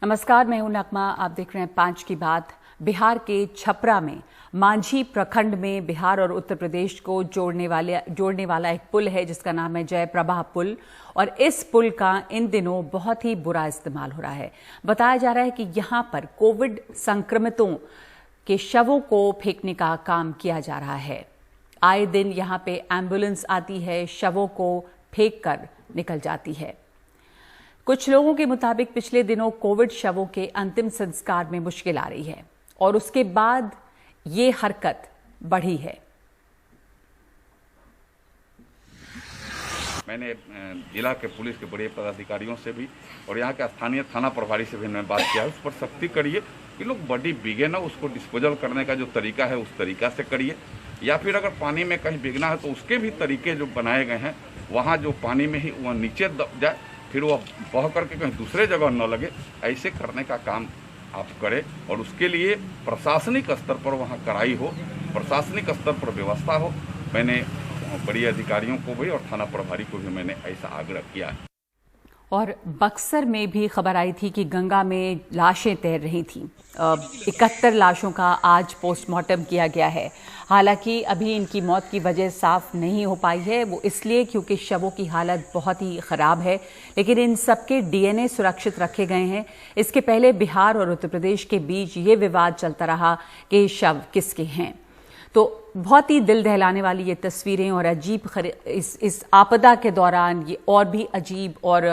नमस्कार, मैं हूं नगमा। आप देख रहे हैं 5 की बात। बिहार के छपरा में मांझी प्रखंड में बिहार और उत्तर प्रदेश को जोड़ने वाला एक पुल है जिसका नाम है जयप्रभा पुल। और इस पुल का इन दिनों बहुत ही बुरा इस्तेमाल हो रहा है। बताया जा रहा है कि यहां पर कोविड संक्रमितों के शवों को फेंकने का काम किया जा रहा है। आए दिन यहां पे एम्बुलेंस आती है, शवों को फेंक कर निकल जाती है। कुछ लोगों के मुताबिक पिछले दिनों कोविड शवों के अंतिम संस्कार में मुश्किल आ रही है और उसके बाद ये हरकत बढ़ी है। मैंने जिला के पुलिस के बड़े पदाधिकारियों से भी और यहाँ के स्थानीय थाना प्रभारी से भी मैंने बात किया है। उस पर सख्ती करिए कि लोग बॉडी बिगे ना, उसको डिस्पोजल करने का जो तरीका है उस तरीका से करिए, या फिर अगर पानी में कहीं बिगना है तो उसके भी तरीके जो बनाए गए हैं, वहाँ जो पानी में ही वह नीचे दब जाए, फिर वह बह करके कहीं दूसरे जगह न लगे, ऐसे करने का काम आप करें। और उसके लिए प्रशासनिक स्तर पर वहाँ कड़ाई हो, प्रशासनिक स्तर पर व्यवस्था हो। मैंने बड़ी अधिकारियों को भी और थाना प्रभारी को भी मैंने ऐसा आग्रह किया है। और बक्सर में भी खबर आई थी कि गंगा में लाशें तैर रही थीं। 71 लाशों का आज पोस्टमार्टम किया गया है। हालांकि अभी इनकी मौत की वजह साफ नहीं हो पाई है, वो इसलिए क्योंकि शवों की हालत बहुत ही खराब है, लेकिन इन सबके डीएनए सुरक्षित रखे गए हैं। इसके पहले बिहार और उत्तर प्रदेश के बीच ये विवाद चलता रहा कि शव किसके हैं। तो बहुत ही दिल दहलाने वाली ये तस्वीरें और अजीब इस आपदा के दौरान ये और भी अजीब और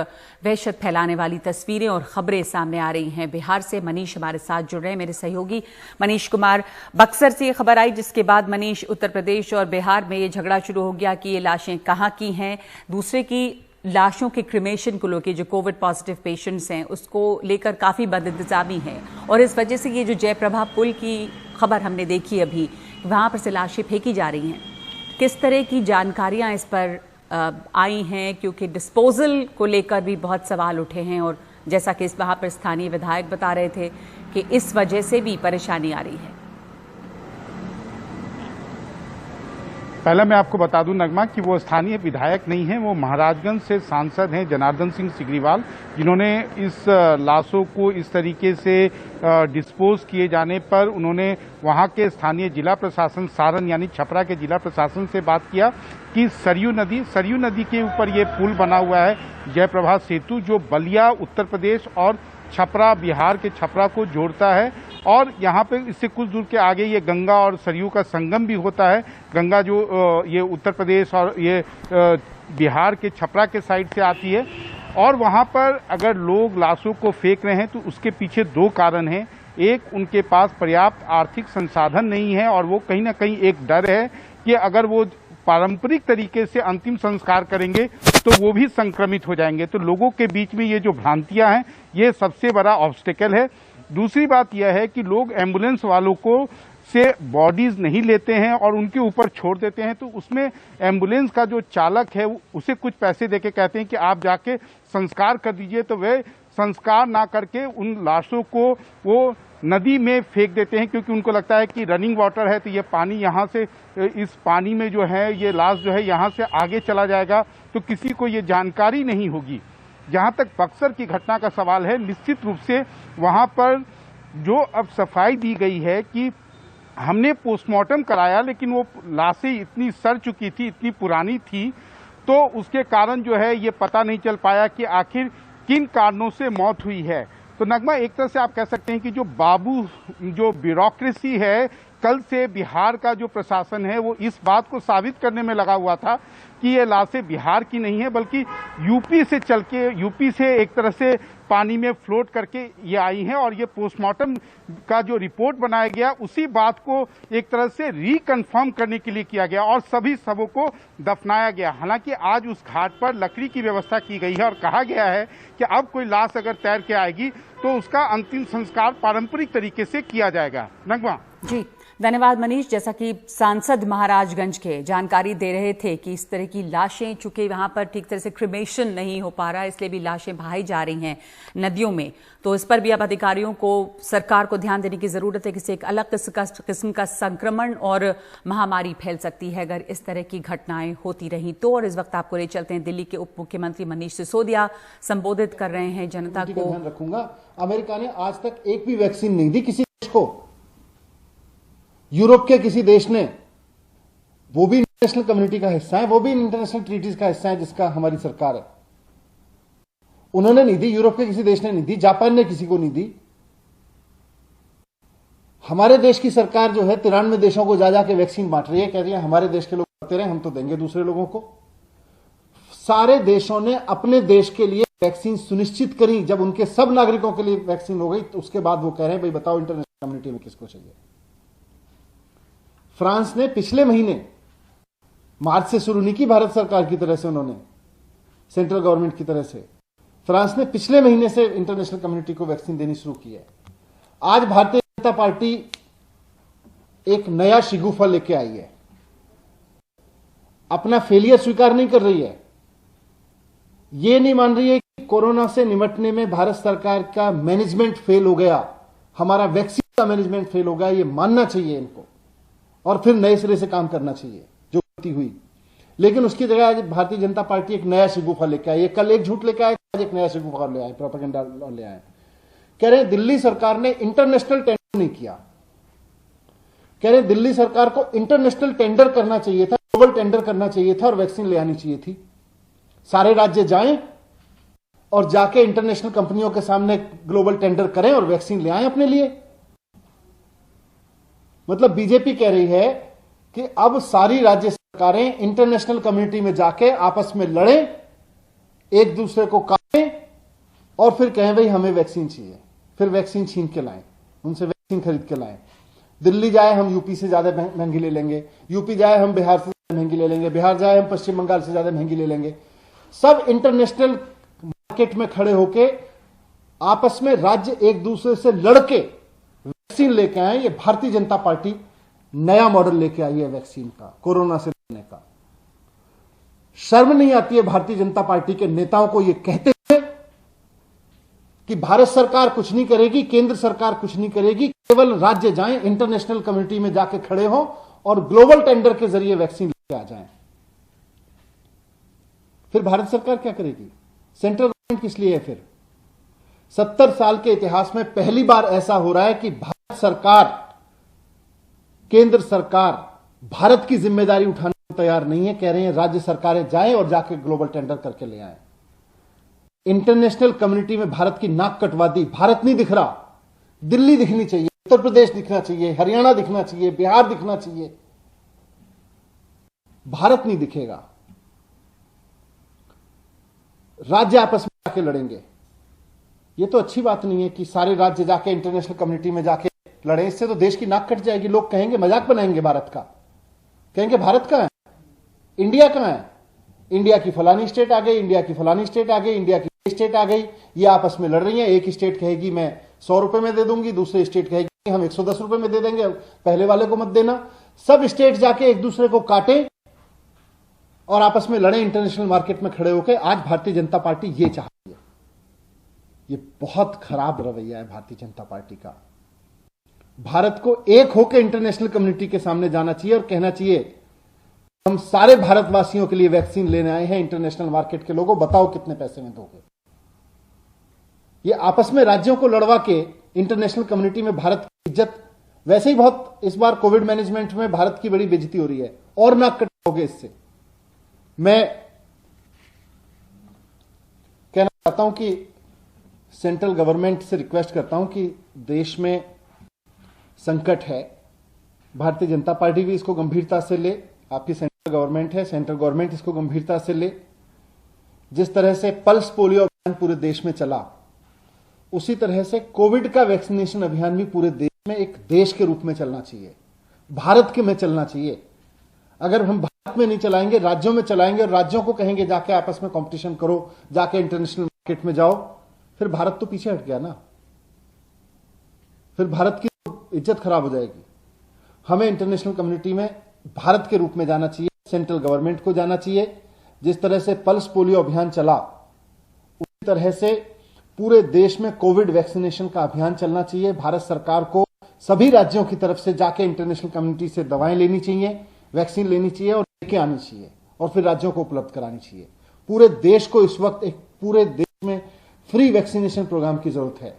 वहशत फैलाने वाली तस्वीरें और खबरें सामने आ रही हैं। बिहार से मनीष हमारे साथ जुड़ रहे हैं, मेरे सहयोगी मनीष कुमार। बक्सर से ये खबर आई जिसके बाद मनीष, उत्तर प्रदेश और बिहार में ये झगड़ा शुरू हो गया कि ये लाशें कहाँ की हैं। दूसरे की लाशों के क्रिमेशन को लेकर जो कोविड पॉजिटिव पेशेंट्स हैं उसको लेकर काफ़ी बदइंतजामी है। और इस वजह से ये जो जयप्रभा पुल की खबर हमने देखी अभी, वहाँ पर से लाशें फेंकी जा रही हैं। किस तरह की जानकारियाँ इस पर आई हैं, क्योंकि डिस्पोजल को लेकर भी बहुत सवाल उठे हैं और जैसा कि इस वहाँ पर स्थानीय विधायक बता रहे थे कि इस वजह से भी परेशानी आ रही है। पहले मैं आपको बता दूं नगमा कि वो स्थानीय विधायक नहीं हैं, वो महाराजगंज से सांसद हैं जनार्दन सिंह सिग्रीवाल, जिन्होंने इस लाशों को इस तरीके से डिस्पोज किए जाने पर उन्होंने वहां के स्थानीय जिला प्रशासन सारण यानी छपरा के जिला प्रशासन से बात किया कि सरयू नदी के ऊपर ये पुल बना हुआ है जयप्रभा सेतु, जो बलिया उत्तर प्रदेश और छपरा बिहार के छपरा को जोड़ता है। और यहाँ पे इससे कुछ दूर के आगे ये गंगा और सरयू का संगम भी होता है। गंगा जो ये उत्तर प्रदेश और ये बिहार के छपरा के साइड से आती है। और वहाँ पर अगर लोग लाशों को फेंक रहे हैं तो उसके पीछे 2 कारण हैं। एक, उनके पास पर्याप्त आर्थिक संसाधन नहीं है और वो कहीं ना कहीं एक डर है कि अगर वो पारंपरिक तरीके से अंतिम संस्कार करेंगे तो वो भी संक्रमित हो जाएंगे। तो लोगों के बीच में ये जो भ्रांतियां हैं ये सबसे बड़ा ऑब्स्टेकल है। दूसरी बात यह है कि लोग एम्बुलेंस वालों को से बॉडीज नहीं लेते हैं और उनके ऊपर छोड़ देते हैं, तो उसमें एम्बुलेंस का जो चालक है उसे कुछ पैसे देके कहते हैं कि आप जाके संस्कार कर दीजिए, तो वे संस्कार ना करके उन लाशों को वो नदी में फेंक देते हैं, क्योंकि उनको लगता है कि रनिंग वाटर है तो ये पानी यहाँ से, इस पानी में जो है ये लाश जो है यहाँ से आगे चला जाएगा, तो किसी को ये जानकारी नहीं होगी। जहाँ तक बक्सर की घटना का सवाल है, निश्चित रूप से वहाँ पर जो अब सफाई दी गई है कि हमने पोस्टमार्टम कराया लेकिन वो लाशें इतनी सड़ चुकी थी, इतनी पुरानी थी, तो उसके कारण जो है ये पता नहीं चल पाया कि आखिर किन कारणों से मौत हुई है। तो नगमा, एक तरह से आप कह सकते हैं कि जो ब्यूरोक्रेसी है, कल से बिहार का जो प्रशासन है वो इस बात को साबित करने में लगा हुआ था कि ये लाशें बिहार की नहीं है बल्कि यूपी से एक तरह से पानी में फ्लोट करके ये आई हैं। और ये पोस्टमार्टम का जो रिपोर्ट बनाया गया उसी बात को एक तरह से रिकन्फर्म करने के लिए किया गया और सभी शवों को दफनाया गया। हालांकि आज उस घाट पर लकड़ी की व्यवस्था की गई है और कहा गया है कि अब कोई लाश अगर तैर के आएगी तो उसका अंतिम संस्कार पारंपरिक तरीके से किया जाएगा। नगमा जी धन्यवाद मनीष। जैसा कि सांसद महाराजगंज के जानकारी दे रहे थे कि इस तरह की लाशें, चूंकि वहां पर ठीक तरह से क्रिमेशन नहीं हो पा रहा, इसलिए भी लाशें बहाई जा रही हैं नदियों में, तो इस पर भी अब अधिकारियों को, सरकार को ध्यान देने की जरूरत है। किसी एक अलग किस्म का संक्रमण और महामारी फैल सकती है अगर इस तरह की घटनाएं होती रही तो। और इस वक्त आपको ले चलते हैं दिल्ली के उप मुख्यमंत्री मनीष सिसोदिया संबोधित कर रहे हैं जनता को। ध्यान रखूंगा, अमेरिका ने आज तक एक भी वैक्सीन नहीं दी किसी देश को। यूरोप के किसी देश ने, वो भी इंटरनेशनल कम्युनिटी का हिस्सा है, वो भी इंटरनेशनल ट्रीटीज का हिस्सा है जिसका हमारी सरकार है, उन्होंने नहीं दी। यूरोप के किसी देश ने नहीं दी, जापान ने किसी को नहीं दी। हमारे देश की सरकार जो है 93 देशों को जा जाके वैक्सीन बांट रही है, कह रही है हमारे देश के लोग करते रहे, हम तो देंगे दूसरे लोगों को। सारे देशों ने अपने देश के लिए वैक्सीन सुनिश्चित करी। जब उनके सब नागरिकों के लिए वैक्सीन हो गई तो उसके बाद वो कह रहे हैं भाई बताओ इंटरनेशनल कम्युनिटी में किसको चाहिए। फ्रांस ने पिछले महीने, मार्च से शुरू नहीं की भारत सरकार की तरह से, उन्होंने सेंट्रल गवर्नमेंट की तरह से, फ्रांस ने पिछले महीने से इंटरनेशनल कम्युनिटी को वैक्सीन देनी शुरू की है। आज भारतीय जनता पार्टी एक नया शिगुफा लेके आई है, अपना फेलियर स्वीकार नहीं कर रही है। ये नहीं मान रही है कि कोरोना से निपटने में भारत सरकार का मैनेजमेंट फेल हो गया, हमारा वैक्सीन का मैनेजमेंट फेल हो गया। ये मानना चाहिए इनको और फिर नए सिरे से काम करना चाहिए जो गलती हुई। लेकिन उसकी जगह आज भारतीय जनता पार्टी एक नया शिगुफा लेके आई है। कल एक झूठ लेके आए, आज एक नया शिगुफा ले आए, प्रोपेगेंडा ले आए। कह रहे दिल्ली सरकार ने इंटरनेशनल टेंडर नहीं किया। कह रहे दिल्ली सरकार को इंटरनेशनल टेंडर करना चाहिए था, ग्लोबल टेंडर करना चाहिए था और वैक्सीन ले आनी चाहिए थी। सारे राज्य जाएं और जाके इंटरनेशनल कंपनियों के सामने ग्लोबल टेंडर करें और वैक्सीन ले आएं अपने लिए। मतलब बीजेपी कह रही है कि अब सारी राज्य सरकारें इंटरनेशनल कम्युनिटी में जाके आपस में लड़ें, एक दूसरे को काटें और फिर कहें भाई हमें वैक्सीन चाहिए, फिर वैक्सीन छीन के लाएं, उनसे वैक्सीन खरीद के लाएं। दिल्ली जाए हम यूपी से ज्यादा महंगी ले लेंगे, यूपी जाए हम बिहार से महंगी ले लेंगे, बिहार जाए हम पश्चिम बंगाल से ज्यादा महंगी ले लेंगे। सब इंटरनेशनल मार्केट में खड़े होके आपस में राज्य एक दूसरे से लड़के वैक्सीन लेके आए। ये भारतीय जनता पार्टी नया मॉडल लेके आई है वैक्सीन का, कोरोना से लड़ने का। शर्म नहीं आती है भारतीय जनता पार्टी के नेताओं को ये कहते हुए कि भारत सरकार कुछ नहीं करेगी, केंद्र सरकार कुछ नहीं करेगी, केवल राज्य जाएं, इंटरनेशनल कम्युनिटी में जाके खड़े हो और ग्लोबल टेंडर के जरिए वैक्सीन लेके आ जाएं। फिर भारत सरकार क्या करेगी? सेंट्रल गवर्नमेंट किस लिए है फिर? 70 साल के इतिहास में पहली बार ऐसा हो रहा है कि भारत सरकार, केंद्र सरकार भारत की जिम्मेदारी उठाने को तैयार नहीं है। कह रहे हैं राज्य सरकारें जाएं और जाके ग्लोबल टेंडर करके ले आएं। इंटरनेशनल कम्युनिटी में भारत की नाक कटवा दी। भारत नहीं दिख रहा, दिल्ली दिखनी चाहिए, उत्तर प्रदेश दिखना चाहिए, हरियाणा दिखना चाहिए, बिहार दिखना चाहिए। भारत नहीं दिखेगा, राज्य आपस में जाके लड़ेंगे। ये तो अच्छी बात नहीं है कि सारे राज्य जाके इंटरनेशनल कम्युनिटी में जाके लड़े। इससे तो देश की नाक कट जाएगी। लोग कहेंगे, मजाक बनाएंगे भारत का, कहेंगे भारत कहां है, इंडिया कहां है, इंडिया की फलानी स्टेट आ गई, इंडिया की फलानी स्टेट आ गई, इंडिया की स्टेट आ गई। ये आपस में लड़ रही है। एक स्टेट कहेगी मैं 100 रुपए में दे दूंगी, दूसरी स्टेट कहेगी हम 110 रुपए में दे देंगे, पहले वाले को मत देना। सब स्टेट जाके एक दूसरे को काटे और आपस में लड़े, इंटरनेशनल मार्केट में खड़े होकर। आज भारतीय जनता पार्टी ये चाहती है। ये बहुत खराब रवैया है भारतीय जनता पार्टी का। भारत को एक होकर इंटरनेशनल कम्युनिटी के सामने जाना चाहिए और कहना चाहिए हम सारे भारतवासियों के लिए वैक्सीन लेने आए हैं, इंटरनेशनल मार्केट के लोगों बताओ कितने पैसे में दोगे। ये आपस में राज्यों को लड़वा के इंटरनेशनल कम्युनिटी में भारत की इज्जत, वैसे ही बहुत इस बार कोविड मैनेजमेंट में भारत की बड़ी बेइज्जती हो रही है और नाक कटोगे इससे। मैं कहना चाहता हूं कि सेंट्रल गवर्नमेंट से रिक्वेस्ट करता हूं कि देश में संकट है, भारतीय जनता पार्टी भी इसको गंभीरता से ले। आपकी सेंट्रल गवर्नमेंट है, सेंट्रल गवर्नमेंट इसको गंभीरता से ले। जिस तरह से पल्स पोलियो अभियान पूरे देश में चला, उसी तरह से कोविड का वैक्सीनेशन अभियान भी पूरे देश में एक देश के रूप में चलना चाहिए, भारत के में चलना चाहिए। अगर हम भारत में नहीं चलाएंगे, राज्यों में चलाएंगे और राज्यों को कहेंगे जाके आपस में कंपटीशन करो, जाके इंटरनेशनल मार्केट में जाओ, फिर भारत तो पीछे हट गया ना, फिर भारत की इज्जत खराब हो जाएगी। हमें इंटरनेशनल कम्युनिटी में भारत के रूप में जाना चाहिए, सेंट्रल गवर्नमेंट को जाना चाहिए। जिस तरह से पल्स पोलियो अभियान चला, उसी तरह से पूरे देश में कोविड वैक्सीनेशन का अभियान चलना चाहिए। भारत सरकार को सभी राज्यों की तरफ से जाके इंटरनेशनल कम्युनिटी से दवाएं लेनी चाहिए, वैक्सीन लेनी चाहिए और लेके आनी चाहिए और फिर राज्यों को उपलब्ध करानी चाहिए। पूरे देश को इस वक्त एक पूरे देश में फ्री वैक्सीनेशन प्रोग्राम की जरूरत है।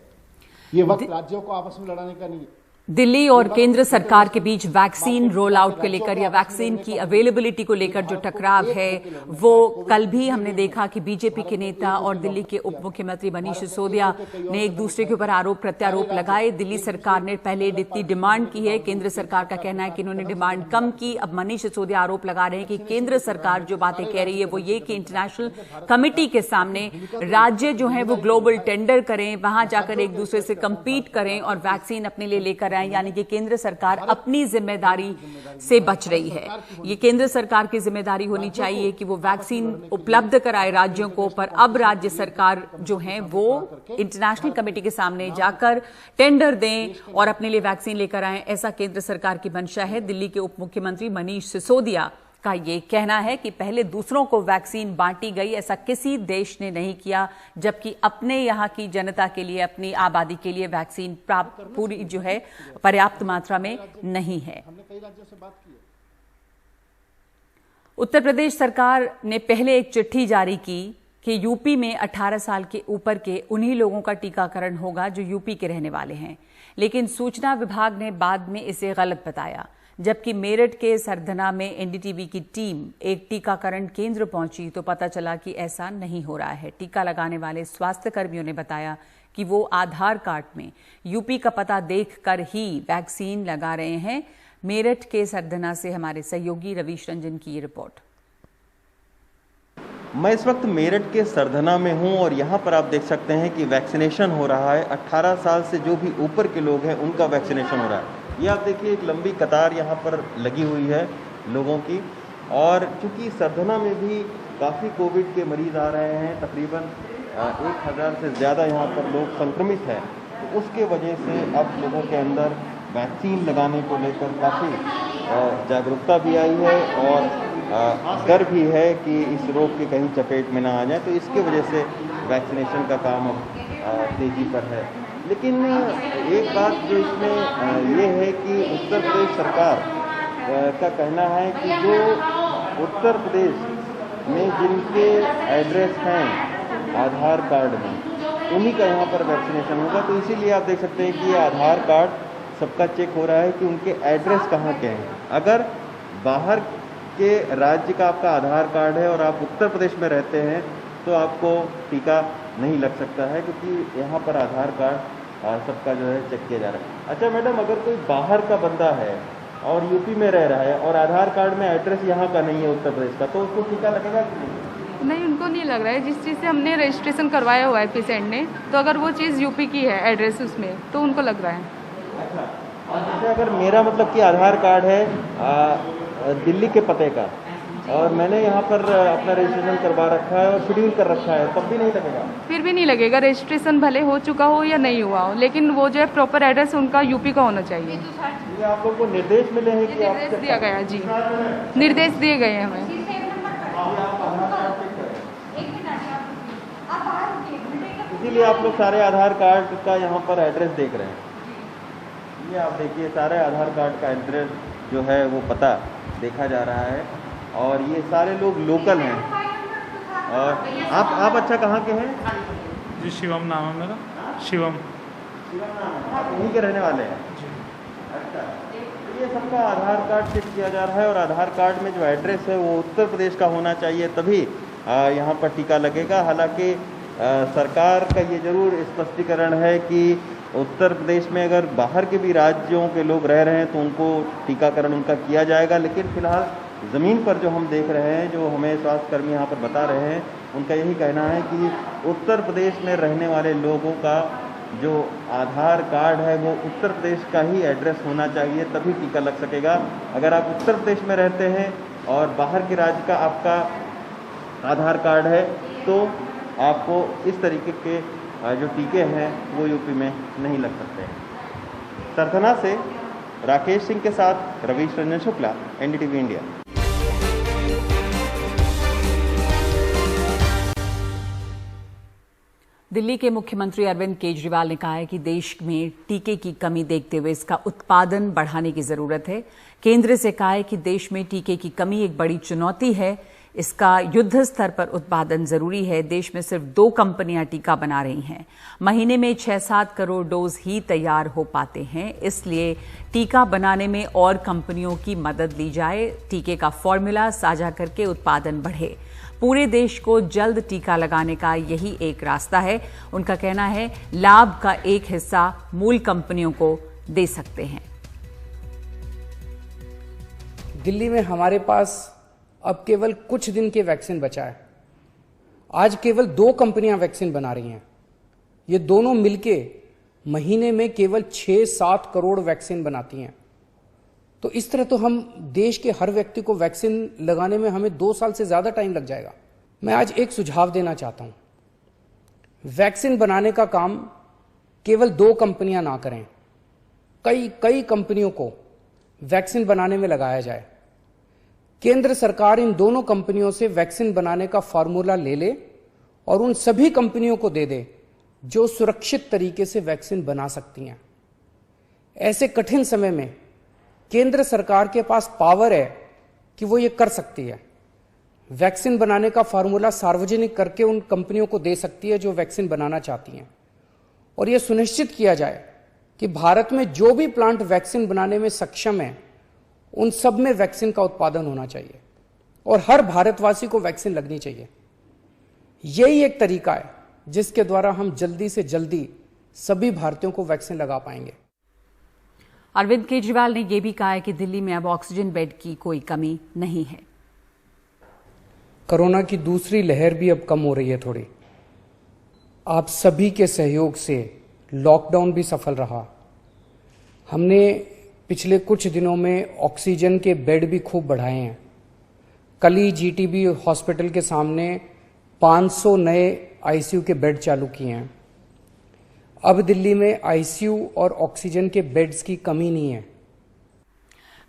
ये वक्त राज्यों को आपस में लड़ाने का नहीं है। दिल्ली और केंद्र सरकार के बीच वैक्सीन रोल आउट को लेकर या वैक्सीन की अवेलेबिलिटी को लेकर जो टकराव है, वो कल भी हमने देखा कि बीजेपी के नेता और दिल्ली के उप मुख्यमंत्री मनीष सिसोदिया ने एक दूसरे के ऊपर आरोप प्रत्यारोप लगाए। दिल्ली सरकार ने पहले इतनी डिमांड की है, केंद्र सरकार का कहना है कि इन्होंने डिमांड कम की। अब मनीष सिसोदिया आरोप लगा रहे हैं कि केंद्र सरकार जो बातें कह रही है वो ये कि इंटरनेशनल कमिटी के सामने राज्य जो है वो ग्लोबल टेंडर करें, वहां जाकर एक दूसरे से कंपीट करें और वैक्सीन अपने लिए लेकर, यानी कि केंद्र सरकार अपनी जिम्मेदारी से बच रही है। ये केंद्र सरकार की जिम्मेदारी होनी चाहिए कि वो वैक्सीन उपलब्ध कराए राज्यों को, पर अब राज्य सरकार जो है वो इंटरनेशनल कमेटी के सामने जाकर टेंडर दें और अपने लिए वैक्सीन लेकर आए, ऐसा केंद्र सरकार की मंशा है। दिल्ली के उप मुख्यमंत्री मनीष सिसोदिया का ये कहना है कि पहले दूसरों को वैक्सीन बांटी गई, ऐसा किसी देश ने नहीं किया, जबकि अपने यहाँ की जनता के लिए, अपनी आबादी के लिए वैक्सीन पूरी जो है पर्याप्त मात्रा में नहीं है। उत्तर प्रदेश सरकार ने पहले एक चिट्ठी जारी की कि यूपी में 18 साल के ऊपर के उन्हीं लोगों का टीकाकरण होगा जो यूपी के रहने वाले हैं, लेकिन सूचना विभाग ने बाद में इसे गलत बताया। जबकि मेरठ के सरधना में एनडीटीवी की टीम एक टीकाकरण केंद्र पहुंची तो पता चला कि ऐसा नहीं हो रहा है। टीका लगाने वाले स्वास्थ्य कर्मियों ने बताया कि वो आधार कार्ड में यूपी का पता देखकर ही वैक्सीन लगा रहे हैं। मेरठ के सरधना से हमारे सहयोगी रवीश रंजन की ये रिपोर्ट। मैं इस वक्त मेरठ के सरधना में हूं और यहां पर आप देख सकते हैं कि वैक्सीनेशन हो रहा है। 18 साल से जो भी ऊपर के लोग हैं उनका वैक्सीनेशन हो रहा है। ये आप देखिए एक लंबी कतार यहाँ पर लगी हुई है लोगों की, और चूंकि सरधना में भी काफ़ी कोविड के मरीज़ आ रहे हैं, तकरीबन 1000 से ज़्यादा यहाँ पर लोग संक्रमित हैं, तो उसके वजह से अब लोगों के अंदर वैक्सीन लगाने को लेकर काफ़ी जागरूकता भी आई है और डर भी है कि इस रोग के कहीं चपेट में ना आ जाए, तो इसके वजह से वैक्सीनेशन का काम अब तेज़ी पर है। लेकिन एक बात जो इसमें ये है कि उत्तर प्रदेश सरकार का कहना है कि जो उत्तर प्रदेश में जिनके एड्रेस हैं आधार कार्ड में, उन्हीं का यहाँ पर वैक्सीनेशन होगा। तो इसीलिए आप देख सकते हैं कि ये आधार कार्ड सबका चेक हो रहा है कि उनके एड्रेस कहाँ के हैं। अगर बाहर के राज्य का आपका आधार कार्ड है और आप उत्तर प्रदेश में रहते हैं तो आपको टीका नहीं लग सकता है, क्योंकि यहाँ पर आधार कार्ड सबका जो है चेक किया जा रहा है। अच्छा मैडम, अगर कोई बाहर का बंदा है और यूपी में रह रहा है और आधार कार्ड में एड्रेस यहाँ का नहीं है उत्तर प्रदेश का, तो उसको टीका लगेगा कि नहीं? नहीं, उनको नहीं लग रहा है। जिस चीज़ से हमने रजिस्ट्रेशन करवाया हुआ है पेशेंट ने, तो अगर वो चीज़ यूपी की है एड्रेस उसमें, तो उनको लग रहा है। अच्छा, और जैसे अगर मेरा मतलब कि आधार कार्ड है दिल्ली के पते का और मैंने यहाँ पर अपना रजिस्ट्रेशन करवा रखा है और शेड्यूल कर रखा है, तब भी नहीं लगेगा? फिर भी नहीं लगेगा। रजिस्ट्रेशन भले हो चुका हो या नहीं हुआ हो, लेकिन वो जो है प्रॉपर एड्रेस उनका यूपी का होना चाहिए। ये आप लोग को निर्देश मिले हैं कि निर्देश दिया गया जी, निर्देश दिए गए हैं हमें। इसीलिए आप लोग सारे आधार कार्ड का यहाँ पर एड्रेस देख रहे हैं। ये आप देखिए सारे आधार कार्ड का एड्रेस जो है वो पता देखा जा रहा है और ये सारे लोग लोकल हैं। और आप अच्छा कहाँ के हैं? जी शिवम नाम है मेरा, शिवम। आप यहीं के रहने वाले हैं? अच्छा, तो ये सबका आधार कार्ड चेक किया जा रहा है और आधार कार्ड में जो एड्रेस है वो उत्तर प्रदेश का होना चाहिए, तभी यहाँ पर टीका लगेगा। हालांकि सरकार का ये जरूर स्पष्टीकरण है कि उत्तर प्रदेश में अगर बाहर के भी राज्यों के लोग रह रहे हैं तो उनको टीकाकरण उनका किया जाएगा, लेकिन फिलहाल ज़मीन पर जो हम देख रहे हैं, जो हमें स्वास्थ्य कर्मी यहाँ पर बता रहे हैं, उनका यही कहना है कि उत्तर प्रदेश में रहने वाले लोगों का जो आधार कार्ड है वो उत्तर प्रदेश का ही एड्रेस होना चाहिए, तभी टीका लग सकेगा। अगर आप उत्तर प्रदेश में रहते हैं और बाहर के राज्य का आपका आधार कार्ड है तो आपको इस तरीके के जो टीके हैं वो यूपी में नहीं लग सकते हैं। सरधना से राकेश सिंह के साथ रवीश रंजन शुक्ला, एनडीटीवी इंडिया। दिल्ली के मुख्यमंत्री अरविंद केजरीवाल ने कहा है कि देश में टीके की कमी देखते हुए इसका उत्पादन बढ़ाने की जरूरत है। केंद्र से कहा है कि देश में टीके की कमी एक बड़ी चुनौती है, इसका युद्ध स्तर पर उत्पादन जरूरी है। देश में सिर्फ 2 कंपनियां टीका बना रही हैं। महीने में 6-7 करोड़ डोज ही तैयार हो पाते हैं, इसलिए टीका बनाने में और कंपनियों की मदद ली जाए। टीके का फॉर्मूला साझा करके उत्पादन बढ़े। पूरे देश को जल्द टीका लगाने का यही एक रास्ता है। उनका कहना है लाभ का एक हिस्सा मूल कंपनियों को दे सकते हैं। दिल्ली में हमारे पास अब केवल कुछ दिन के वैक्सीन बचा है। आज केवल 2 कंपनियां वैक्सीन बना रही हैं। ये दोनों मिलके महीने में केवल 6-7 करोड़ वैक्सीन बनाती हैं। तो इस तरह तो हम देश के हर व्यक्ति को वैक्सीन लगाने में हमें 2 साल से ज्यादा टाइम लग जाएगा। मैं आज एक सुझाव देना चाहता हूं। वैक्सीन बनाने का काम केवल 2 कंपनियां ना करें, कई कंपनियों को वैक्सीन बनाने में लगाया जाए। केंद्र सरकार इन दोनों कंपनियों से वैक्सीन बनाने का फॉर्मूला ले ले और उन सभी कंपनियों को दे दे जो सुरक्षित तरीके से वैक्सीन बना सकती हैं। ऐसे कठिन समय में केंद्र सरकार के पास पावर है कि वो ये कर सकती है। वैक्सीन बनाने का फॉर्मूला सार्वजनिक करके उन कंपनियों को दे सकती है जो वैक्सीन बनाना चाहती हैं, और यह सुनिश्चित किया जाए कि भारत में जो भी प्लांट वैक्सीन बनाने में सक्षम है उन सब में वैक्सीन का उत्पादन होना चाहिए और हर भारतवासी को वैक्सीन लगनी चाहिए। यही एक तरीका है जिसके द्वारा हम जल्दी से जल्दी सभी भारतीयों को वैक्सीन लगा पाएंगे। अरविंद केजरीवाल ने यह भी कहा है कि दिल्ली में अब ऑक्सीजन बेड की कोई कमी नहीं है। कोरोना की दूसरी लहर भी अब कम हो रही है थोड़ी। आप सभी के सहयोग से लॉकडाउन भी सफल रहा। हमने पिछले कुछ दिनों में ऑक्सीजन के बेड भी खूब बढ़ाए हैं। कल ही जीटीबी हॉस्पिटल के सामने 500 नए आईसीयू के बेड चालू किए हैं। अब दिल्ली में आईसीयू और ऑक्सीजन के बेड्स की कमी नहीं है।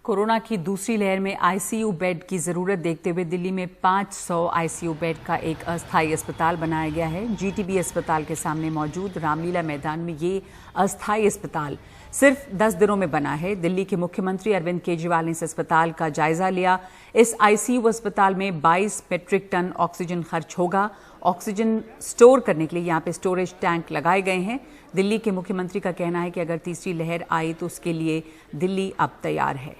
कोरोना की दूसरी लहर में आईसीयू बेड की जरूरत देखते हुए दिल्ली में 500 आईसीयू बेड का एक अस्थायी अस्पताल बनाया गया है। जीटीबी अस्पताल के सामने मौजूद रामलीला मैदान में ये अस्थायी अस्पताल सिर्फ 10 दिनों में बना है। दिल्ली के मुख्यमंत्री अरविंद केजरीवाल ने इस अस्पताल का जायजा लिया। इस आईसीयू अस्पताल में 22 मीट्रिक टन ऑक्सीजन खर्च होगा। ऑक्सीजन स्टोर करने के लिए यहाँ पे स्टोरेज टैंक लगाए गए हैं। दिल्ली के मुख्यमंत्री का कहना है कि अगर तीसरी लहर आई तो उसके लिए दिल्ली अब तैयार है।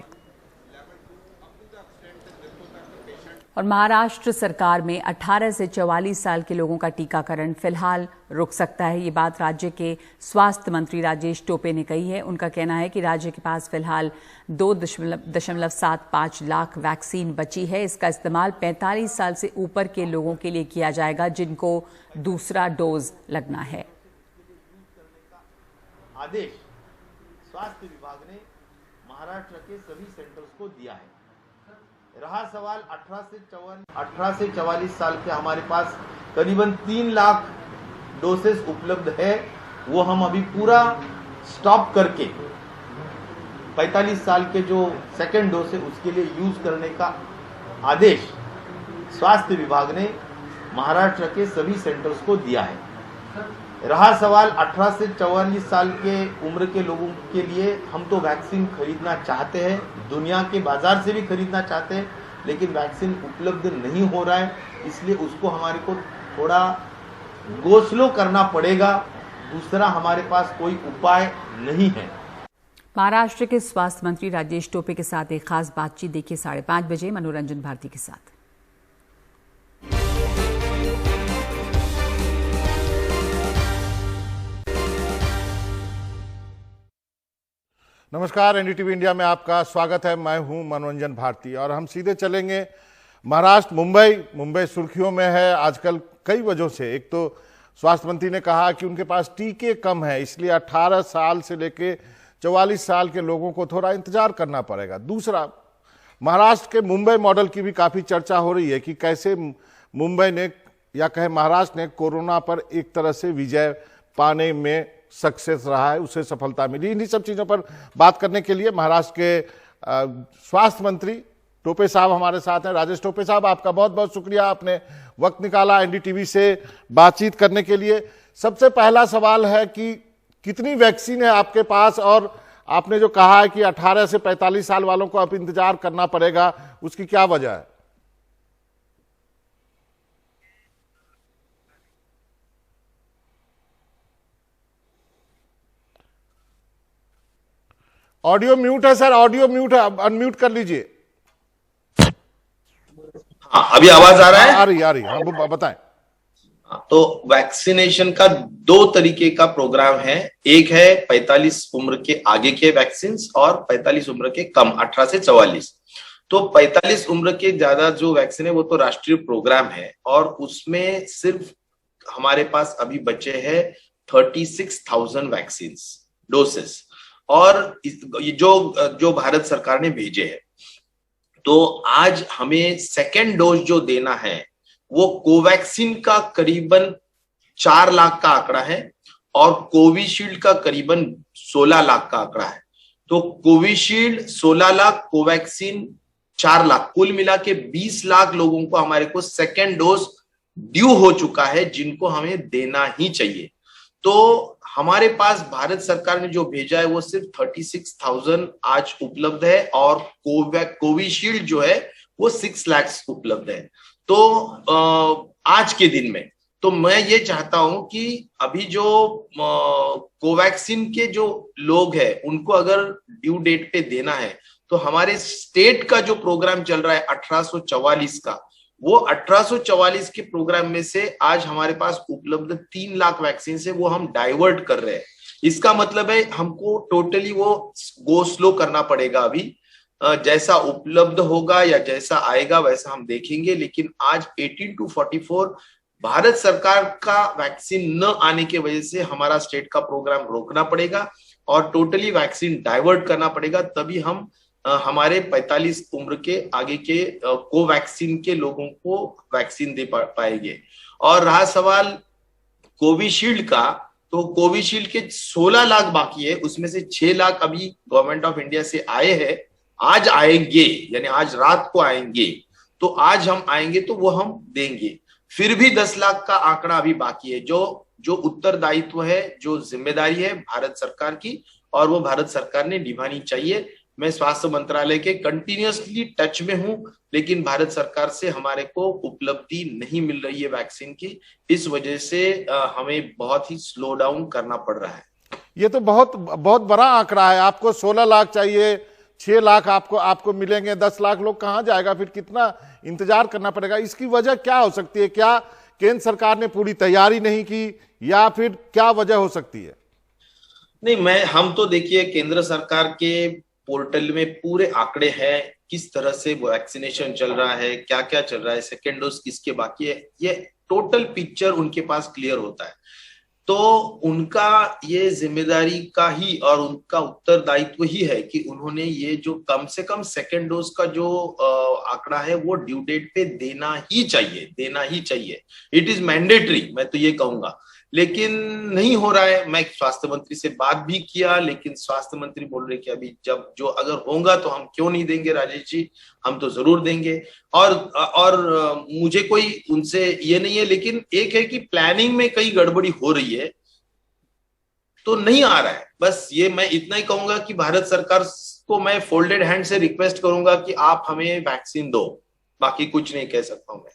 और महाराष्ट्र सरकार में 18 से 44 साल के लोगों का टीकाकरण फिलहाल रुक सकता है। ये बात राज्य के स्वास्थ्य मंत्री राजेश टोपे ने कही है। उनका कहना है कि राज्य के पास फिलहाल 2.75 लाख वैक्सीन बची है। इसका इस्तेमाल 45 साल से ऊपर के लोगों के लिए किया जाएगा जिनको दूसरा डोज लगना है। आदेश स्वास्थ्य विभाग ने महाराष्ट्र के सभी सेंटर्स को दिया है। रहा सवाल 18 से 44 साल के, हमारे पास करीबन 3 लाख डोसेस उपलब्ध है। वो हम अभी पूरा स्टॉप करके 45 साल के जो सेकेंड डोज है उसके लिए यूज करने का आदेश स्वास्थ्य विभाग ने महाराष्ट्र के सभी सेंटर्स को दिया है। रहा सवाल 18 से 44 साल के उम्र के लोगों के लिए, हम तो वैक्सीन खरीदना चाहते हैं, दुनिया के बाजार से भी खरीदना चाहते हैं, लेकिन वैक्सीन उपलब्ध नहीं हो रहा है, इसलिए उसको हमारे को थोड़ा गो स्लो करना पड़ेगा। दूसरा हमारे पास कोई उपाय नहीं है। महाराष्ट्र के स्वास्थ्य मंत्री राजेश टोपे के साथ एक खास बातचीत देखिए 5:30 बजे मनोरंजन भारती के साथ। नमस्कार, एनडीटीवी इंडिया में आपका स्वागत है। मैं हूं मनोरंजन भारती और हम सीधे चलेंगे महाराष्ट्र। मुंबई सुर्खियों में है आजकल कई वजहों से। एक तो स्वास्थ्य मंत्री ने कहा कि उनके पास टीके कम है, इसलिए 18 साल से लेके 44 साल के लोगों को थोड़ा इंतजार करना पड़ेगा। दूसरा, महाराष्ट्र के मुंबई मॉडल की भी काफी चर्चा हो रही है कि कैसे मुंबई ने या कहे महाराष्ट्र ने कोरोना पर एक तरह से विजय पाने में सक्सेस रहा है, उसे सफलता मिली। इन्हीं सब चीज़ों पर बात करने के लिए महाराष्ट्र के स्वास्थ्य मंत्री टोपे साहब हमारे साथ हैं। राजेश टोपे साहब, आपका बहुत बहुत शुक्रिया, आपने वक्त निकाला एनडीटीवी से बातचीत करने के लिए। सबसे पहला सवाल है कि कितनी वैक्सीन है आपके पास, और आपने जो कहा है कि 18 से 45 साल वालों को अब इंतजार करना पड़ेगा, उसकी क्या वजह है? ऑडियो म्यूट है सर, ऑडियो म्यूट है, अनम्यूट कर लीजिए। हाँ, अभी आवाज आ रहा है? आ रही हाँ, बताएं। तो वैक्सीनेशन का 2 तरीके का प्रोग्राम है। एक है 45 उम्र के आगे के वैक्सीन और 45 उम्र के कम 18 से 44। तो 45 उम्र के ज्यादा जो वैक्सीन है वो तो राष्ट्रीय प्रोग्राम है, और उसमें सिर्फ हमारे पास अभी बचे हैं 36,000 वैक्सीन डोसेस, और जो भारत सरकार ने भेजे हैं। तो आज हमें सेकेंड डोज जो देना है वो कोवैक्सीन का करीबन 4 लाख का आंकड़ा है, और कोविशील्ड का करीबन 16 लाख का आंकड़ा है। तो कोविशील्ड 16 लाख, कोवैक्सीन 4 लाख, कुल मिला के 20 लाख लोगों को हमारे को सेकेंड डोज ड्यू हो चुका है, जिनको हमें देना ही चाहिए। तो हमारे पास भारत सरकार ने जो भेजा है वो सिर्फ 36,000 आज उपलब्ध है, और कोविशील्ड जो है वो 6 लाख उपलब्ध है। तो आज के दिन में तो मैं ये चाहता हूं कि अभी जो कोवैक्सीन के जो लोग हैं उनको अगर ड्यू डेट पे देना है, तो हमारे स्टेट का जो प्रोग्राम चल रहा है 1844 का, वो 1844 के प्रोग्राम में से आज हमारे पास उपलब्ध 3 लाख वैक्सीन है वो हम डाइवर्ट कर रहे हैं। इसका मतलब है हमको टोटली वो गो स्लो करना पड़ेगा। अभी जैसा उपलब्ध होगा या जैसा आएगा वैसा हम देखेंगे, लेकिन आज 18 to 44 भारत सरकार का वैक्सीन न आने की वजह से हमारा स्टेट का प्रोग्राम रोकना पड़ेगा और टोटली वैक्सीन डाइवर्ट करना पड़ेगा, तभी हम हमारे 45 उम्र के आगे के कोवैक्सीन के लोगों को वैक्सीन दे पाएंगे। और रहा सवाल कोविशील्ड का, तो कोविशील्ड के 16 लाख बाकी है, उसमें से 6 लाख अभी गवर्नमेंट ऑफ इंडिया से आए हैं, आज आएंगे, यानी आज रात को आएंगे। तो आज हम आएंगे तो वो हम देंगे। फिर भी 10 लाख का आंकड़ा अभी बाकी है, जो उत्तरदायित्व है, जो जिम्मेदारी है भारत सरकार की, और वो भारत सरकार ने निभानी चाहिए। मैं स्वास्थ्य मंत्रालय के कंटिन्यूअसली टच में हूं, लेकिन भारत सरकार से हमारे को उपलब्धि नहीं मिल रही है वैक्सीन की। इस वजह से हमें बहुत ही स्लो डाउन करना पड़ रहा है। ये तो बहुत बहुत बड़ा आंकड़ा है। आपको 16 लाख चाहिए, 6 लाख आपको मिलेंगे, 10 लाख लोग कहाँ जाएगा, फिर कितना इंतजार करना पड़ेगा? इसकी वजह क्या हो सकती है? क्या केंद्र सरकार ने पूरी तैयारी नहीं की, या फिर क्या वजह हो सकती है? नहीं, हम तो देखिए केंद्र सरकार के पोर्टल में पूरे आंकड़े हैं, किस तरह से वैक्सीनेशन चल रहा है, क्या क्या चल रहा है, सेकेंड डोज किसके बाकी है, ये टोटल पिक्चर उनके पास क्लियर होता है। तो उनका ये जिम्मेदारी का ही और उनका उत्तरदायित्व ही है कि उन्होंने ये जो कम से कम सेकेंड डोज का जो आंकड़ा है वो ड्यू डेट पे देना ही चाहिए। इट इज मैंडेटरी, मैं तो ये कहूंगा, लेकिन नहीं हो रहा है। मैं स्वास्थ्य मंत्री से बात भी किया, लेकिन स्वास्थ्य मंत्री बोल रहे कि अभी जब जो अगर होगा तो हम क्यों नहीं देंगे राजेश जी, हम तो जरूर देंगे। और मुझे कोई उनसे ये नहीं है, लेकिन एक है कि प्लानिंग में कई गड़बड़ी हो रही है, तो नहीं आ रहा है। बस ये मैं इतना ही कहूंगा कि भारत सरकार को मैं फोल्डेड हैंड से रिक्वेस्ट करूंगा कि आप हमें वैक्सीन दो, बाकी कुछ नहीं कह सकता हूं मैं।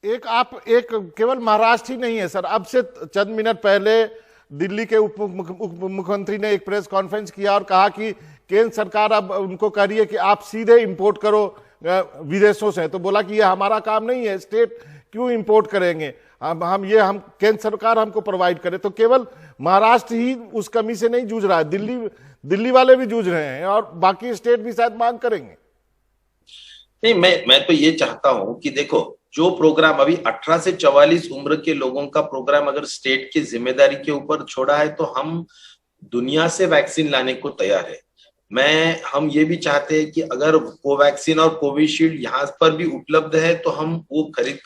एक केवल महाराष्ट्र ही नहीं है सर, अब से चंद मिनट पहले दिल्ली के उप मुख्यमंत्री ने एक प्रेस कॉन्फ्रेंस किया और कहा कि केंद्र सरकार अब उनको कह रही है कि आप सीधे इंपोर्ट करो विदेशों से। तो बोला कि ये हमारा काम नहीं है, स्टेट क्यों इंपोर्ट करेंगे, हम केंद्र सरकार हमको प्रोवाइड करे। तो केवल महाराष्ट्र ही उस कमी से नहीं जूझ रहा है, दिल्ली वाले भी जूझ रहे हैं, और बाकी स्टेट भी शायद मांग करेंगे। नहीं, मैं तो ये चाहता हूं कि देखो, जो प्रोग्राम अभी 18 से 44 उम्र के लोगों का प्रोग्राम अगर स्टेट की जिम्मेदारी के ऊपर छोड़ा है, तो हम दुनिया से वैक्सीन लाने को तैयार है। हम ये भी चाहते हैं कि अगर कोवैक्सीन और कोविशील्ड यहाँ पर भी उपलब्ध है तो हम वो खरीद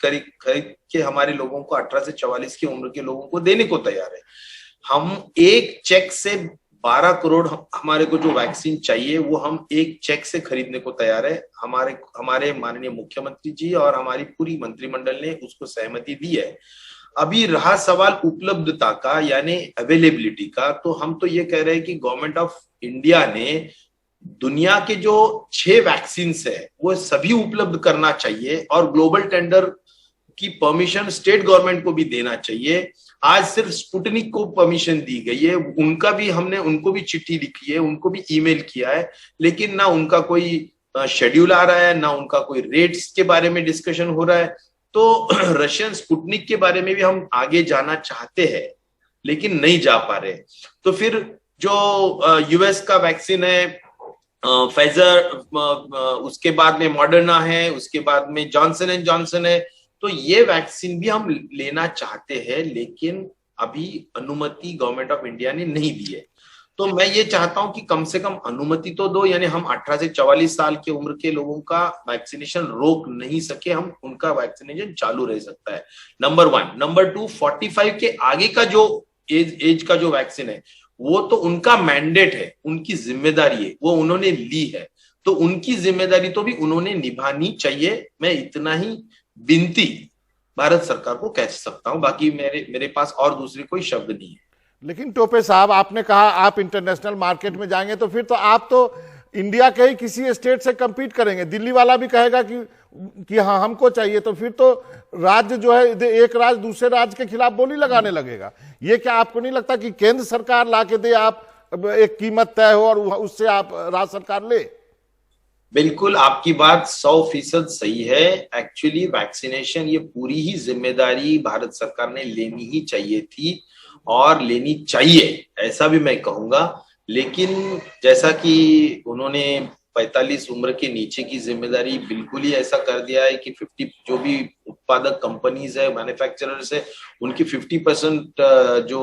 के हमारे लोगों को 18 से 44 की उम्र के लोगों को देने को तैयार है। हम एक चेक से 12 करोड़ हमारे को जो वैक्सीन चाहिए वो हम एक चेक से खरीदने को तैयार है। हमारे माननीय मुख्यमंत्री जी और हमारी पूरी मंत्रिमंडल ने उसको सहमति दी है। अभी रहा सवाल उपलब्धता का यानी अवेलेबिलिटी का, तो हम तो ये कह रहे हैं कि गवर्नमेंट ऑफ इंडिया ने दुनिया के जो 6 वैक्सीन है वो सभी उपलब्ध करना चाहिए और ग्लोबल टेंडर की परमिशन स्टेट गवर्नमेंट को भी देना चाहिए। आज सिर्फ स्पुतनिक को परमिशन दी गई है, हमने उनको भी चिट्ठी लिखी है, उनको भी ईमेल किया है, लेकिन ना उनका कोई शेड्यूल आ रहा है, ना उनका कोई रेट्स के बारे में डिस्कशन हो रहा है। तो रशियन स्पुतनिक के बारे में भी हम आगे जाना चाहते हैं लेकिन नहीं जा पा रहे। तो फिर जो यूएस का वैक्सीन है फाइजर, उसके बाद में मॉडर्ना है, उसके बाद में जॉनसन एंड जॉनसन है, तो ये वैक्सीन भी हम लेना चाहते हैं लेकिन अभी अनुमति गवर्नमेंट ऑफ इंडिया ने नहीं दी है। तो मैं ये चाहता हूं कि कम से कम अनुमति तो दो, यानी हम 18 से 44 साल की उम्र के लोगों का वैक्सीनेशन रोक नहीं सके, हम उनका वैक्सीनेशन चालू रह सकता है, नंबर 1। नंबर 2, 45 के आगे का जो एज का जो वैक्सीन है वो तो उनका मैंडेट है, उनकी जिम्मेदारी है, वो उन्होंने ली है, तो उनकी जिम्मेदारी तो भी उन्होंने निभानी चाहिए। मैं इतना ही विनती भारत सरकार को कह सकता हूं, बाकी मेरे पास और दूसरी कोई शब्द नहीं है। लेकिन टोपे साहब, आपने कहा आप इंटरनेशनल मार्केट में जाएंगे तो फिर तो आप तो इंडिया के ही किसी स्टेट से compete करेंगे। दिल्ली वाला भी कहेगा कि हाँ हमको चाहिए, तो फिर तो राज्य जो है एक राज्य दूसरे राज्य के खिलाफ बोली लगाने लगेगा। ये क्या आपको नहीं लगता कि केंद्र सरकार ला के दे, आप एक कीमत तय हो और उससे आप राज्य सरकार ले? बिल्कुल, आपकी बात 100% सही है। एक्चुअली वैक्सीनेशन ये पूरी ही जिम्मेदारी भारत सरकार ने लेनी ही चाहिए थी और लेनी चाहिए, ऐसा भी मैं कहूंगा। लेकिन जैसा कि उन्होंने 45 उम्र के नीचे की जिम्मेदारी बिल्कुल ही ऐसा कर दिया है कि 50 जो भी उत्पादक कंपनीज है, मैन्युफैक्चरर्स है, उनकी 50% जो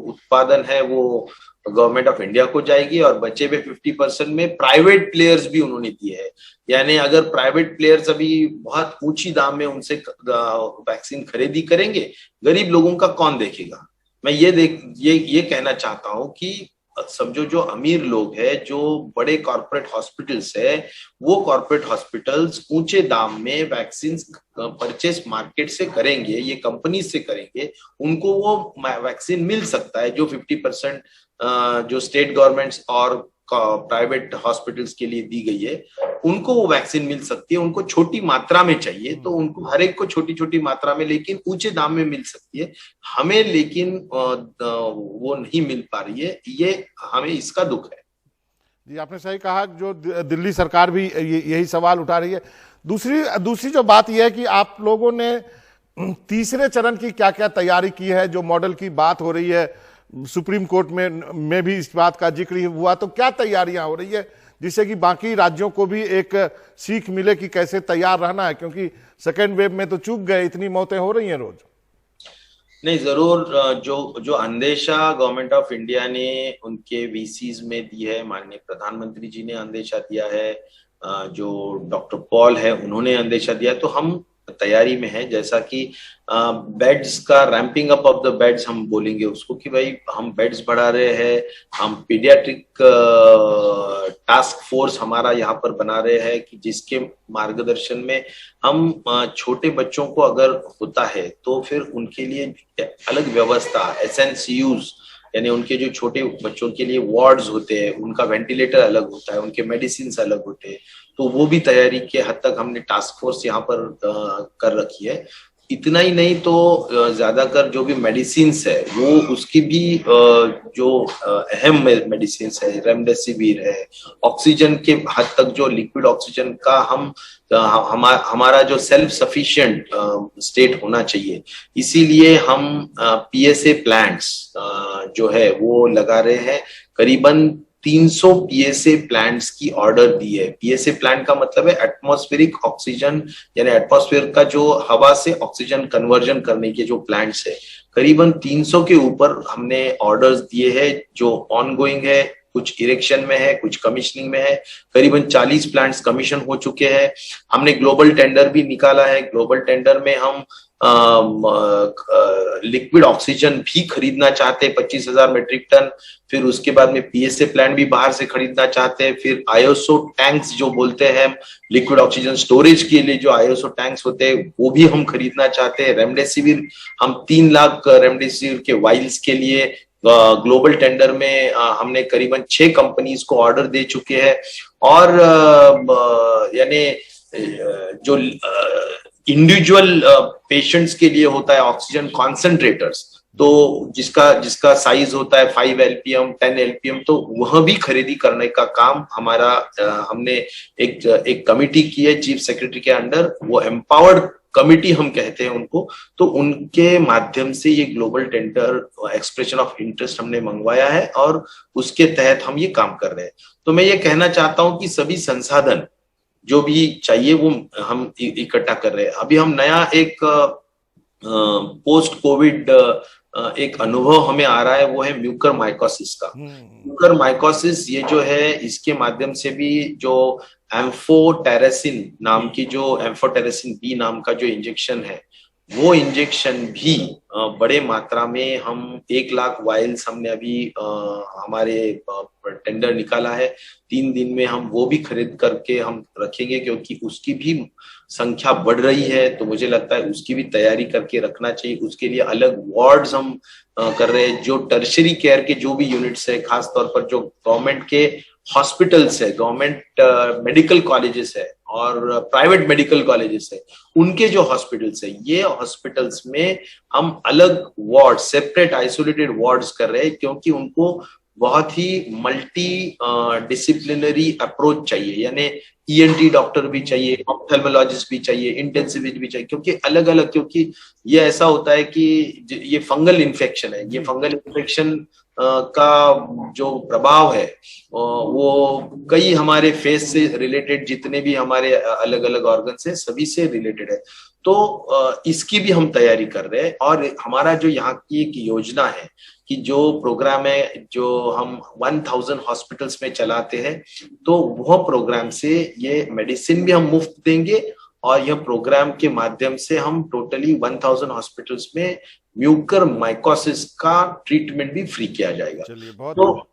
उत्पादन है वो गवर्नमेंट ऑफ इंडिया को जाएगी और बचे हुए 50% में प्राइवेट प्लेयर्स भी उन्होंने दिए हैं। यानी अगर प्राइवेट प्लेयर्स अभी बहुत ऊंची दाम में उनसे वैक्सीन खरीदी करेंगे, गरीब लोगों का कौन देखेगा? मैं ये कहना चाहता हूं कि समझो जो अमीर लोग हैं, जो बड़े कॉर्पोरेट हॉस्पिटल्स है, वो कॉर्पोरेट हॉस्पिटल्स ऊंचे दाम में वैक्सीन परचेस मार्केट से करेंगे, ये कंपनी से करेंगे, उनको वो वैक्सीन मिल सकता है जो 50% जो स्टेट गवर्नमेंट्स और प्राइवेट हॉस्पिटल्स के लिए दी गई है, उनको वो वैक्सीन मिल सकती है। उनको छोटी मात्रा में चाहिए तो उनको हर एक को छोटी छोटी मात्रा में लेकिन ऊंचे दाम में मिल सकती है, हमें लेकिन वो नहीं मिल पा रही है, ये हमें इसका दुख है। जी, आपने सही कहा, जो दिल्ली सरकार भी यही सवाल उठा रही है। दूसरी जो बात यह है कि आप लोगों ने तीसरे चरण की क्या क्या तैयारी की है, जो मॉडल की बात हो रही है, सुप्रीम कोर्ट में भी इस बात का जिक्र हुआ, तो क्या तैयारियां हो रही है जिससे कि बाकी राज्यों को भी एक सीख मिले कि कैसे तैयार रहना है, क्योंकि सेकेंड वेव में तो चूक गए, इतनी मौतें हो रही हैं रोज। नहीं, जरूर जो अंदेशा गवर्नमेंट ऑफ इंडिया ने उनके वीसीज में दी है, माननीय प्रधानमंत्री जी ने अंदेशा दिया है, जो डॉक्टर पॉल है उन्होंने अंदेशा दिया, तो हम तैयारी में है। जैसा कि बेड्स का ramping up of the beds हम बोलेंगे उसको कि भाई हम बेड्स बढ़ा रहे हैं, हम पीडियाट्रिक टास्क फोर्स हमारा यहाँ पर बना रहे हैं कि जिसके मार्गदर्शन में हम छोटे बच्चों को अगर होता है तो फिर उनके लिए अलग व्यवस्था, SNCUs यानी उनके जो छोटे बच्चों के लिए वार्ड्स होते हैं, उनका वेंटिलेटर अलग होता है, उनके मेडिसिन अलग होते हैं, तो वो भी तैयारी के हद तक हमने टास्क फोर्स यहाँ पर कर रखी है। इतना ही नहीं तो ज्यादातर जो भी मेडिसिन है वो उसकी भी जो अहम मेडिसिन है, रेमडेसिविर है, ऑक्सीजन के हद तक जो लिक्विड ऑक्सीजन का हमारा जो सेल्फ सफिशिएंट स्टेट होना चाहिए, इसीलिए हम PSA प्लांट्स जो है वो लगा रहे हैं। करीबन 300 PSA प्लांट्स की ऑर्डर दी है। PSA प्लांट का मतलब है एटमॉस्फेरिक ऑक्सीजन, यानी एटमॉस्फेयर का जो हवा से ऑक्सीजन कन्वर्जन करने के जो प्लांट्स है, करीबन 300 के ऊपर हमने ऑर्डर्स दिए हैं जो ऑनगोइंग है, कुछ इरेक्शन में है, कुछ कमिश्निंग में है। करीबन 40 प्लांट्स कमीशन हो चुके हैं। हमने ग्लोबल टेंडर भी निकाला है। ग्लोबल टेंडर में हम लिक्विड ऑक्सीजन भी खरीदना चाहते हैं 25,000 मेट्रिक टन। फिर उसके बाद में PSA प्लांट भी बाहर से खरीदना चाहते हैं। फिर ISO टैंक्स जो बोलते हैं लिक्विड ऑक्सीजन स्टोरेज के लिए जो ISO टैंक्स होते हैं वो भी हम खरीदना चाहते हैं। रेमडेसिविर हम 3 लाख रेमडेसिविर के वाइल्स के लिए ग्लोबल टेंडर में हमने करीबन 6 कंपनीज को ऑर्डर दे चुके हैं। और यानी जो इंडिविजुअल पेशेंट्स के लिए होता है ऑक्सीजन कॉन्सेंट्रेटर्स, तो जिसका साइज होता है 5 LPM 10 LPM, तो वह भी खरीदी करने का काम हमारा हमने एक कमिटी की है चीफ सेक्रेटरी के अंडर, वो एम्पावर्ड कमिटी हम कहते हैं उनको। तो उनके माध्यम से ये global tender expression of interest हमने मंगवाया है और उसके तहत हम ये काम कर रहे हैं। तो मैं ये कहना चाहता हूं कि सभी संसाधन जो भी चाहिए वो हम इकट्ठा कर रहे हैं। अभी हम नया एक पोस्ट कोविड एक अनुभव हमें आ रहा है, वो है म्यूकर माइकोसिस का। म्यूकर माइकोसिस ये जो है, इसके माध्यम से भी जो एम्फोटेरेसिन नाम की जो एम्फोटेरेसिन बी नाम का जो इंजेक्शन है, वो इंजेक्शन भी बड़े मात्रा में हम 1 लाख वायल्स हमने अभी हमारे टेंडर निकाला है। 3 दिन में हम वो भी खरीद करके हम रखेंगे, क्योंकि उसकी भी संख्या बढ़ रही है। तो मुझे लगता है उसकी भी तैयारी करके रखना चाहिए। उसके लिए अलग वार्ड्स हम कर रहे हैं। जो टर्शरी केयर के जो भी यूनिट्स है, खासतौर पर जो गवर्नमेंट के हॉस्पिटल्स है, गवर्नमेंट मेडिकल कॉलेजेस है और प्राइवेट मेडिकल कॉलेजेस है, उनके जो हॉस्पिटल्स है, ये हॉस्पिटल्स में हम अलग वार्ड, सेपरेट आइसोलेटेड वार्ड्स कर रहे हैं, क्योंकि उनको बहुत ही मल्टी डिसिप्लिनरी अप्रोच चाहिए। यानी ENT डॉक्टर भी चाहिए, ऑप्थेल्मोलॉजिस्ट भी चाहिए, इंटेंसिविस्ट भी चाहिए, क्योंकि अलग अलग, क्योंकि ये ऐसा होता है कि ये फंगल इन्फेक्शन है। ये फंगल इन्फेक्शन का जो प्रभाव है वो कई हमारे फेस से रिलेटेड, जितने भी हमारे अलग अलग ऑर्गन्स हैं, सभी से रिलेटेड है। तो इसकी भी हम तैयारी कर रहे हैं। और हमारा जो यहाँ की एक योजना है कि जो प्रोग्राम है जो हम 1000 हॉस्पिटल्स में चलाते हैं, तो वह प्रोग्राम से ये मेडिसिन भी हम मुफ्त देंगे और यह प्रोग्राम के माध्यम से हम टोटली 1000 हॉस्पिटल्स में म्यूकर माइकोसिस का ट्रीटमेंट भी फ्री किया जाएगा। चलिए, बहुत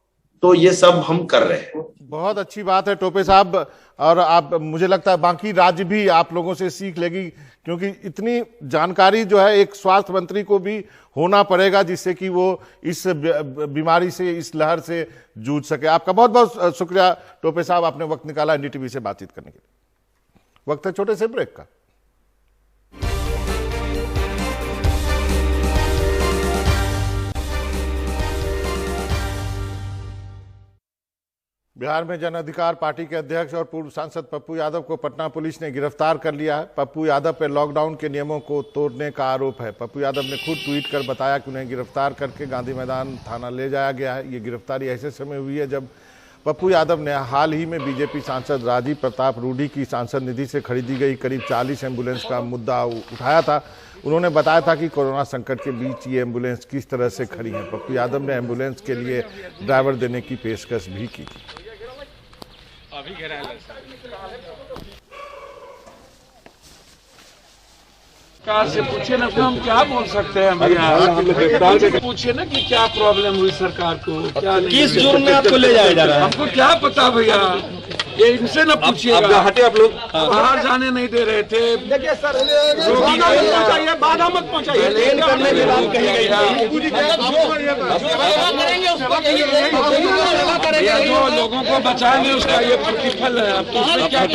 तो ये सब हम कर रहे हैं। बहुत अच्छी बात है टोपे साहब। और आप, मुझे लगता है बाकी राज्य भी आप लोगों से सीख लेगी, क्योंकि इतनी जानकारी जो है एक स्वास्थ्य मंत्री को भी होना पड़ेगा, जिससे कि वो इस बीमारी से, इस लहर से जूझ सके। आपका बहुत बहुत शुक्रिया टोपे साहब, आपने वक्त निकाला NDTV से बातचीत करने के लिए। वक्त है छोटे से ब्रेक का। बिहार में जन अधिकार पार्टी के अध्यक्ष और पूर्व सांसद पप्पू यादव को पटना पुलिस ने गिरफ्तार कर लिया है। पप्पू यादव पर लॉकडाउन के नियमों को तोड़ने का आरोप है। पप्पू यादव ने खुद ट्वीट कर बताया कि उन्हें गिरफ्तार करके गांधी मैदान थाना ले जाया गया है। ये गिरफ्तारी ऐसे समय हुई है जब पप्पू यादव ने हाल ही में बीजेपी सांसद राजीव प्रताप रूडी की सांसद निधि से खरीदी गई करीब 40 एम्बुलेंस का मुद्दा उठाया था। उन्होंने बताया था कि कोरोना संकट के बीच ये एम्बुलेंस किस तरह से खड़ी है। पप्पू यादव ने एम्बुलेंस के लिए ड्राइवर देने की पेशकश भी की थी। सरकार से पूछे ना, हम क्या बोल सकते हैं भैया। पूछिए ना कि क्या प्रॉब्लम हुई सरकार को, क्या किस जुर्म में आपको ले जाया जा रहा है? हमको क्या पता भैया, ये इनसे ना पूछिएगा। हटे आप लोग, बाहर जाने नहीं दे रहे थे। देखिए सर, पहुंचाइए, बाधा मत पहुंचाइए। करने की बात कही गई है, जो लोगों को बचाएंगे उसका ये प्रतिफल है। अब उसमें क्या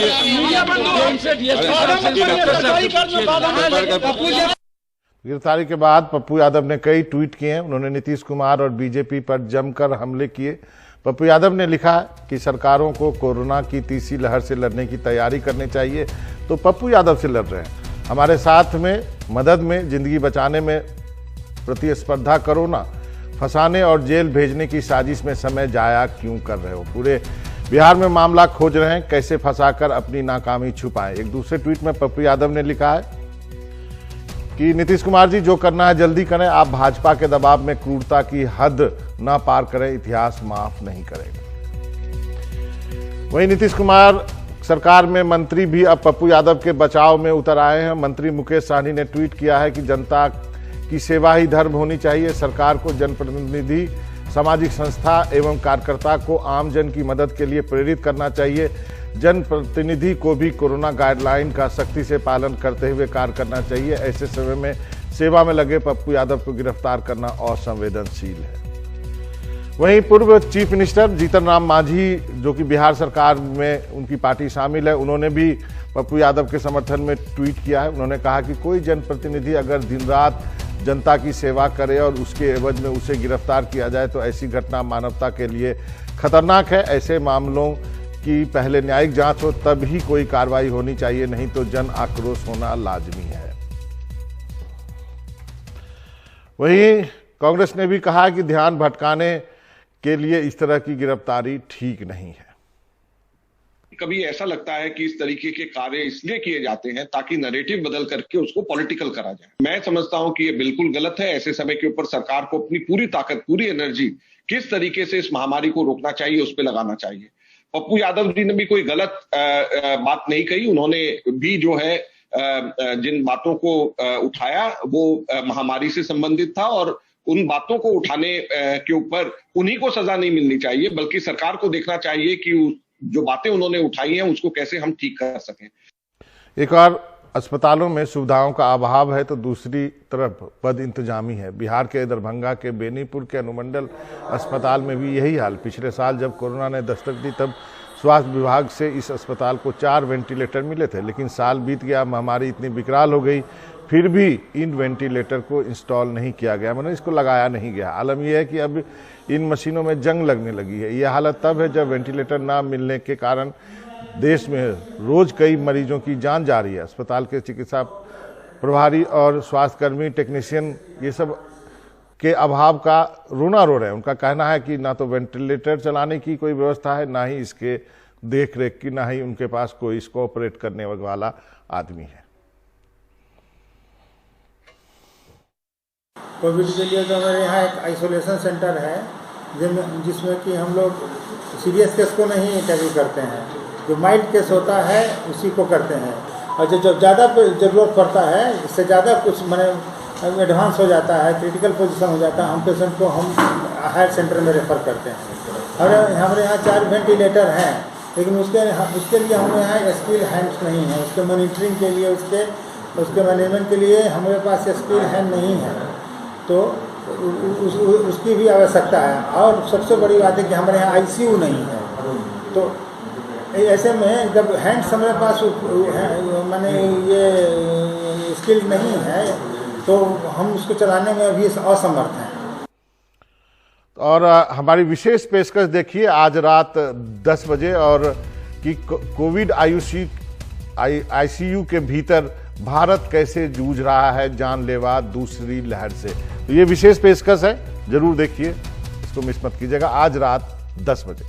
गिरफ्तारी के बाद पप्पू यादव ने कई ट्वीट किए हैं। उन्होंने नीतीश कुमार और बीजेपी पर जमकर हमले किए। पप्पू यादव ने लिखा कि सरकारों को कोरोना की तीसरी लहर से लड़ने की तैयारी करनी चाहिए, तो पप्पू यादव से लड़ रहे हैं। हमारे साथ में, मदद में, जिंदगी बचाने में प्रतिस्पर्धा करो ना, फंसाने और जेल भेजने की साजिश में समय जाया क्यों कर रहे हो। पूरे बिहार में मामला खोज रहे हैं, कैसे फंसाकर अपनी नाकामी छुपाएं। एक दूसरे ट्वीट में पप्पू यादव ने लिखा है कि नीतीश कुमार जी जो करना है जल्दी करें, आप भाजपा के दबाव में क्रूरता की हद न पार करें, इतिहास माफ नहीं करेगा। वहीं नीतीश कुमार सरकार में मंत्री भी अब पप्पू यादव के बचाव में उतर आए हैं। मंत्री मुकेश सहनी ने ट्वीट किया है कि जनता की सेवा ही धर्म होनी चाहिए। सरकार को जनप्रतिनिधि, सामाजिक संस्था एवं कार्यकर्ता को आमजन की मदद के लिए प्रेरित करना चाहिए। जनप्रतिनिधि को भी कोरोना गाइडलाइन का सख्ती से पालन करते हुए कार्य करना चाहिए। ऐसे समय में सेवा में लगे पप्पू यादव को गिरफ्तार करना असंवेदनशील है। वहीं पूर्व चीफ मिनिस्टर जीतन राम मांझी, जो कि बिहार सरकार में उनकी पार्टी शामिल है, उन्होंने भी पप्पू यादव के समर्थन में ट्वीट किया है। उन्होंने कहा कि कोई जनप्रतिनिधि अगर दिन रात जनता की सेवा करे और उसके एवज में उसे गिरफ्तार किया जाए तो ऐसी घटना मानवता के लिए खतरनाक है। ऐसे मामलों की पहले न्यायिक जांच हो, तब ही कोई कार्रवाई होनी चाहिए, नहीं तो जन आक्रोश होना लाजमी है। वहीं कांग्रेस ने भी कहा कि ध्यान भटकाने के लिए इस तरह की गिरफ्तारी ठीक नहीं है। कभी ऐसा लगता है कि इस तरीके के कार्य इसलिए किए जाते हैं ताकि नैरेटिव बदल करके उसको पॉलिटिकल करा जाए। मैं समझता हूं कि ये बिल्कुल गलत है। ऐसे समय के ऊपर सरकार को अपनी पूरी ताकत, पूरी एनर्जी किस तरीके से इस महामारी को रोकना चाहिए, उस पर लगाना चाहिए। पप्पू यादव जी ने भी कोई गलत बात नहीं कही। उन्होंने भी जो है जिन बातों को उठाया वो महामारी से संबंधित था और उन बातों को उठाने के ऊपर उन्हीं को सजा नहीं मिलनी चाहिए, बल्कि सरकार को देखना चाहिए कि जो बातें उन्होंने उठाई हैं उसको कैसे हम ठीक कर सकें। एक और अस्पतालों में सुविधाओं का अभाव है तो दूसरी तरफ पद इंतजामी है। बिहार के दरभंगा के बेनीपुर के अनुमंडल अस्पताल में भी यही हाल। पिछले साल जब कोरोना ने दस्तक दी तब स्वास्थ्य विभाग से इस अस्पताल को 4 वेंटिलेटर मिले थे, लेकिन साल बीत गया, महामारी इतनी विकराल हो गई, फिर भी इन वेंटिलेटर को इंस्टॉल नहीं किया गया, मतलब इसको लगाया नहीं गया। आलम यह है कि अब इन मशीनों में जंग लगने लगी है। यह हालत तब है जब वेंटिलेटर ना मिलने के कारण देश में रोज कई मरीजों की जान जा रही है। अस्पताल के चिकित्सा प्रभारी और स्वास्थ्यकर्मी, टेक्नीशियन, ये सब के अभाव का रोना रो रहे हैं। उनका कहना है कि ना तो वेंटिलेटर चलाने की कोई व्यवस्था है, ना ही इसके देख रेख की, ना ही उनके पास कोई इसको ऑपरेट करने वाला आदमी है। कोविड के लिए जो हमारे यहाँ एक आइसोलेशन सेंटर है जिसमें कि हम लोग सीरियस केस को नहीं टैकल करते हैं, जो माइल्ड केस होता है उसी को करते हैं, और जो ज़्यादा ज़रूरत पड़ता है, इससे ज़्यादा कुछ मैंने एडवांस हो जाता है, क्रिटिकल पोजीशन हो जाता है, हम पेशेंट को हम हायर सेंटर में रेफ़र करते हैं। और हमारे यहाँ 4 वेंटिलेटर हैं, लेकिन उसके लिए हमारे यहाँ स्किल हैंड्स नहीं है। उसके मॉनिटरिंग के लिए, उसके मैनेजमेंट के लिए हमारे पास स्किल हैंड नहीं है, तो उसकी भी आवश्यकता है। और सबसे बड़ी बात है कि हमारे यहाँ आईसीयू नहीं है, तो ऐसे में जब हैंड्स हमारे पास माने ये स्किल नहीं है तो हम उसको चलाने में अभी असमर्थ हैं। और हमारी विशेष पेशकश देखिए आज रात 10 बजे, और कि कोविड आईसीयू के भीतर भारत कैसे जूझ रहा है जानलेवा दूसरी लहर से। तो ये विशेष पेशकश है, जरूर देखिए, इसको मिस मत कीजिएगा, आज रात 10 बजे।